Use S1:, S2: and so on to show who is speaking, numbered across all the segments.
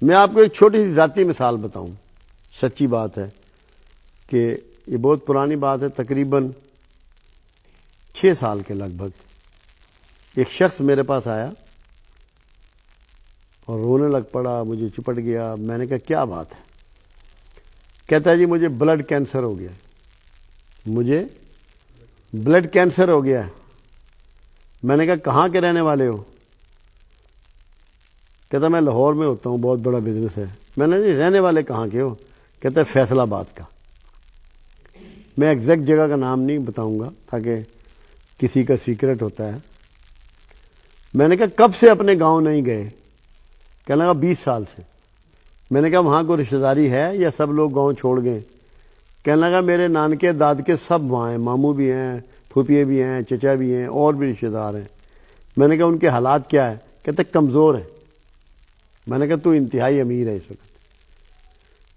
S1: میں آپ کو ایک چھوٹی سی ذاتی مثال بتاؤں، سچی بات ہے کہ یہ بہت پرانی بات ہے، تقریباً 6 سال کے لگ بھگ ایک شخص میرے پاس آیا اور رونے لگ پڑا، مجھے چپٹ گیا۔ میں نے کہا کیا بات ہے؟ کہتا ہے جی مجھے بلڈ کینسر ہو گیا، مجھے بلڈ کینسر ہو گیا ہے۔ میں نے کہا کہاں کے رہنے والے ہو؟ کہتا میں لاہور میں ہوتا ہوں، بہت بڑا بزنس ہے۔ میں نے نہیں، رہنے والے کہاں کے ہو؟ کہتا ہے فیصل آباد کا۔ میں ایگزیکٹ جگہ کا نام نہیں بتاؤں گا تاکہ کسی کا سیکرٹ ہوتا ہے۔ میں نے کہا کب سے اپنے گاؤں نہیں گئے؟ کہنے لگا 20 سال سے۔ میں نے کہا وہاں کوئی رشتہ داری ہے یا سب لوگ گاؤں چھوڑ گئے؟ کہنے لگا میرے نانکے دادکے سب وہاں ہیں، ماموں بھی ہیں، پھوپھیے بھی ہیں، چچا بھی ہیں، اور بھی رشتہ دار ہیں۔ میں نے کہا ان کے حالات کیا ہے؟ کہتے کمزور ہیں۔ میں نے کہا تو انتہائی امیر ہے اس وقت۔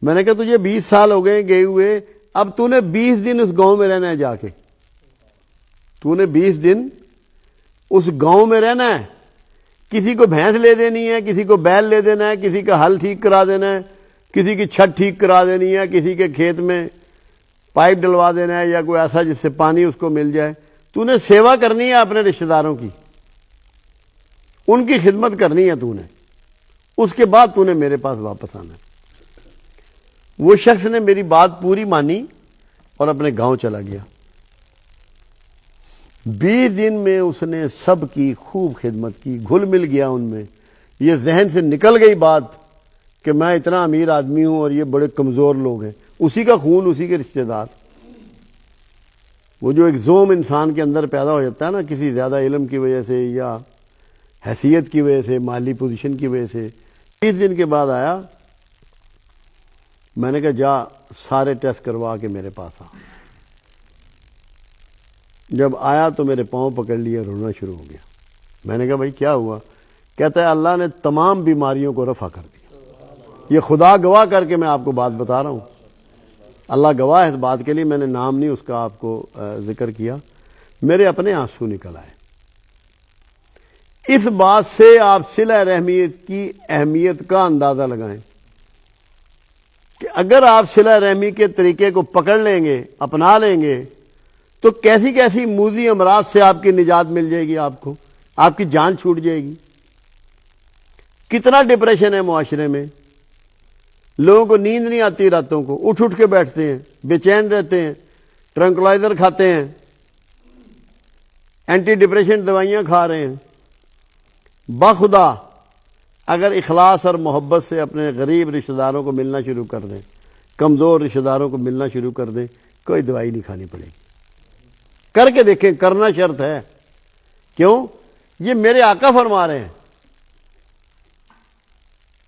S1: میں نے کہا تجھے 20 سال ہو گئے گئے ہوئے، اب تو نے 20 دن اس گاؤں میں رہنا ہے، جا کے تو نے 20 دن اس گاؤں میں رہنا ہے۔ کسی کو بھینس لے دینی ہے، کسی کو بیل لے دینا ہے، کسی کا ہل ٹھیک کرا دینا ہے، کسی کی چھت ٹھیک کرا دینی ہے، کسی کے کھیت میں پائپ ڈلوا دینا ہے یا کوئی ایسا جس سے پانی اس کو مل جائے۔ تو نے سیوا کرنی ہے اپنے رشتہ داروں کی، ان کی خدمت کرنی ہے تو نے، اس کے بعد تو نے میرے پاس واپس آنا ہے۔ وہ شخص نے میری بات پوری مانی اور اپنے گاؤں چلا گیا۔ 20 دن میں اس نے سب کی خوب خدمت کی، گھل مل گیا ان میں۔ یہ ذہن سے نکل گئی بات کہ میں اتنا امیر آدمی ہوں اور یہ بڑے کمزور لوگ ہیں۔ اسی کا خون، اسی کے رشتہ دار۔ وہ جو ایک زوم انسان کے اندر پیدا ہو جاتا ہے نا، کسی زیادہ علم کی وجہ سے یا حیثیت کی وجہ سے، مالی پوزیشن کی وجہ سے۔ 20 دن کے بعد آیا، میں نے کہا جا سارے ٹیسٹ کروا کے میرے پاس آ۔ جب آیا تو میرے پاؤں پکڑ لیا، رونا شروع ہو گیا۔ میں نے کہا بھائی کیا ہوا؟ کہتا ہے اللہ نے تمام بیماریوں کو رفع کر دیا۔ یہ خدا گواہ کر کے میں آپ کو بات بتا رہا ہوں، اللہ گواہ ہے اس بات کے لیے، میں نے نام نہیں اس کا آپ کو ذکر کیا۔ میرے اپنے آنسو نکل آئے۔ اس بات سے آپ صلہ رحمیت کی اہمیت کا اندازہ لگائیں کہ اگر آپ صلہ رحمی کے طریقے کو پکڑ لیں گے، اپنا لیں گے، تو کیسی کیسی موذی امراض سے آپ کی نجات مل جائے گی، آپ کو آپ کی جان چھوٹ جائے گی۔ کتنا ڈپریشن ہے معاشرے میں، لوگوں کو نیند نہیں آتی، راتوں کو اٹھ اٹھ کے بیٹھتے ہیں، بے چین رہتے ہیں، ٹرنکلائزر کھاتے ہیں، اینٹی ڈپریشن دوائیاں کھا رہے ہیں۔ بخدا اگر اخلاص اور محبت سے اپنے غریب رشتہ داروں کو ملنا شروع کر دیں، کمزور رشتہ داروں کو ملنا شروع کر دیں، کوئی دوائی نہیں کھانی پڑے گی۔ کر کے دیکھیں، کرنا شرط ہے۔ کیوں؟ یہ میرے آقا فرما رہے ہیں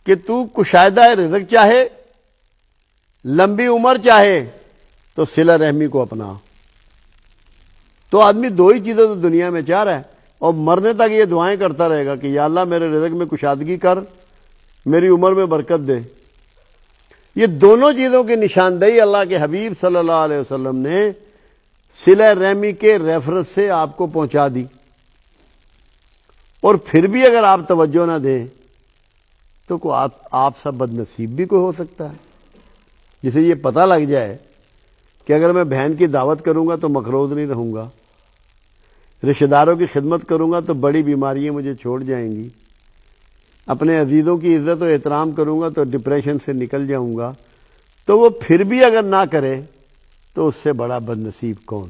S1: کہ تو کشادہ رزق چاہے، لمبی عمر چاہے، تو صلہ رحمی کو اپنا۔ تو آدمی 2 ہی چیزیں تو دنیا میں چاہ رہا ہے، اور مرنے تک یہ دعائیں کرتا رہے گا کہ یا اللہ میرے رزق میں کشادگی کر، میری عمر میں برکت دے۔ یہ دونوں چیزوں کی نشاندہی اللہ کے حبیب صلی اللہ علیہ وسلم نے صلہ رحمی کے ریفرنس سے آپ کو پہنچا دی۔ اور پھر بھی اگر آپ توجہ نہ دیں تو آپ سب بد نصیب بھی کوئی ہو سکتا ہے، جسے یہ پتہ لگ جائے کہ اگر میں بہن کی دعوت کروں گا تو مقروض نہیں رہوں گا، رشتہ داروں کی خدمت کروں گا تو بڑی بیماریاں مجھے چھوڑ جائیں گی، اپنے عزیزوں کی عزت و احترام کروں گا تو ڈپریشن سے نکل جاؤں گا، تو وہ پھر بھی اگر نہ کرے تو اس سے بڑا بد نصیب کون؟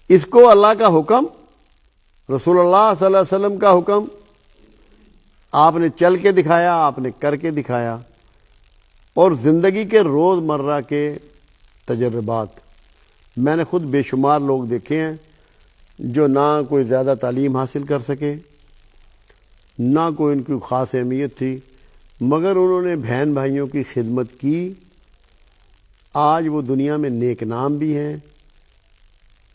S1: اس کو اللہ کا حکم، رسول اللہ صلی اللہ علیہ وسلم کا حکم، آپ نے چل کے دکھایا، آپ نے کر کے دکھایا، اور زندگی کے روز مرہ کے تجربات۔ میں نے خود بے شمار لوگ دیکھے ہیں جو نہ کوئی زیادہ تعلیم حاصل کر سکے، نہ کوئی ان کی خاص اہمیت تھی، مگر انہوں نے بہن بھائیوں کی خدمت کی۔ آج وہ دنیا میں نیک نام بھی ہیں،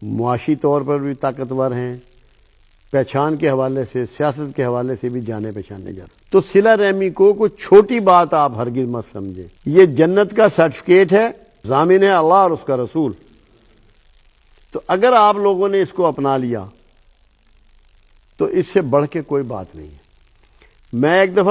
S1: معاشی طور پر بھی طاقتور ہیں، پہچان کے حوالے سے، سیاست کے حوالے سے بھی جانے پہچانے جاتے۔ تو صلہ رحمی کو کوئی چھوٹی بات آپ ہرگز مت سمجھیں، یہ جنت کا سرٹیفکیٹ ہے، ضامن ہے اللہ اور اس کا رسول۔ تو اگر آپ لوگوں نے اس کو اپنا لیا تو اس سے بڑھ کے کوئی بات نہیں ہے۔ میں ایک دفعہ